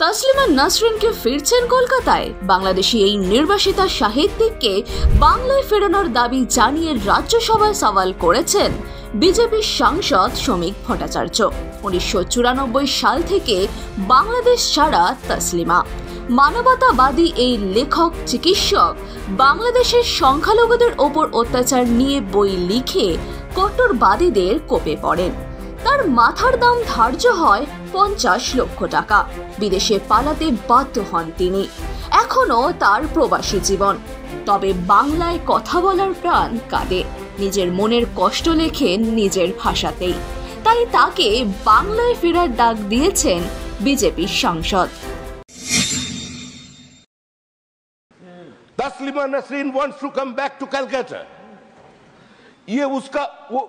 তসলিমা নাসরিনকে ফিরছেন কলকাতায়। বাংলাদেশি এই নির্বাসিতা সাহিত্যিককে বাংলায় ফেরানোর দাবি জানিয়ে রাজ্যসভায় সওয়াল করেছেন বিজেপির সাংসদ শ্রমিক ভট্টাচার্য। 1994 সাল থেকে বাংলাদেশ ছাড়া তসলিমা। মানবতাবাদী এই লেখক চিকিৎসক বাংলাদেশের সংখ্যালঘুদের ওপর অত্যাচার নিয়ে বই লিখে কট্টরবাদীদের কোপে পড়েন। তার মাথার দাম ধার্য হয় 50 লক্ষ টাকা। বিদেশে পালাতে বাধ্য হন তিনি। এখনো তার প্রবাসী জীবন। তবে বাংলায় কথা বলার প্রাণ কাঁদে। নিজের মনের কষ্ট লেখেন নিজের ভাষাতেই। তাই তাকে বাংলায় ফেরার ডাক দিয়েছেন বিজেপির সাংসদ। Taslima Nasreen wants to come back to Calcutta. ये उसका वो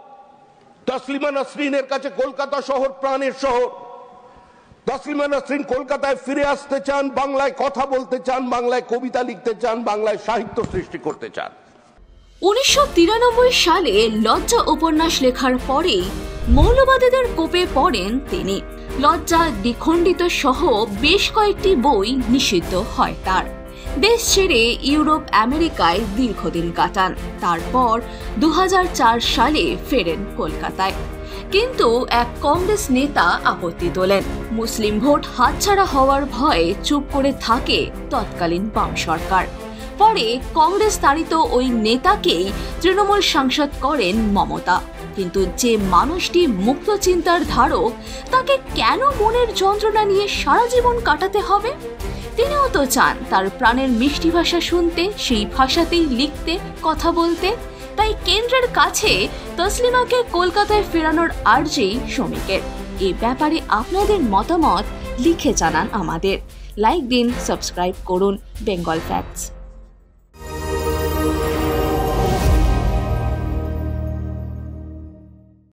तस्लीमा नसरीনের কাছে কলকাতা শহর প্রাণের শহর। তসলিমা নসরিন কলকাতায় ফিরে আসতে চান, বাংলায় কথা বলতে চান, বাংলায় কবিতা লিখতে চান, বাংলায় সাহিত্য সৃষ্টি করতে চান। 1993 সালে লজ্জা উপন্যাস লেখার পরেই মৌলবাদীদের কোপে পড়েন তিনি। লজ্জা দ্বিখণ্ডিত সহ বেশ কয়েকটি বই নিষিদ্ধ হয় তার। দেশ ছেড়ে ইউরোপ আমেরিকায় দীর্ঘদিন কাটান। তারপর 2004 সালে ফেরেন কলকাতায়। কিন্তু এক কংগ্রেস নেতা আপত্তি তোলেন। মুসলিম ভোট হাতছাড়া হওয়ার ভয়ে চুপ করে থাকে তৎকালীন বাম সরকার। পরে কংগ্রেস তাড়িত ওই নেতাকেই তৃণমূল সাংসদ করেন মমতা। কিন্তু যে মানুষটি মুক্ত চিন্তার ধারক, তাকে কেন মনের যন্ত্রণা নিয়ে সারা জীবন কাটাতে হবে? তিনিও তো চান তার প্রাণের মিষ্টি ভাষা শুনতে, সেই ভাষাতেই লিখতে, কথা বলতে। তাই কেন্দ্রের কাছে তসলিমাকে কলকাতায় ফেরানোর আর্জি শ্রমিকের। এ ব্যাপারে আপনাদের মতামত লিখে জানান আমাদের। লাইক দিন, সাবস্ক্রাইব করুন বেঙ্গল ফ্যাক্টস।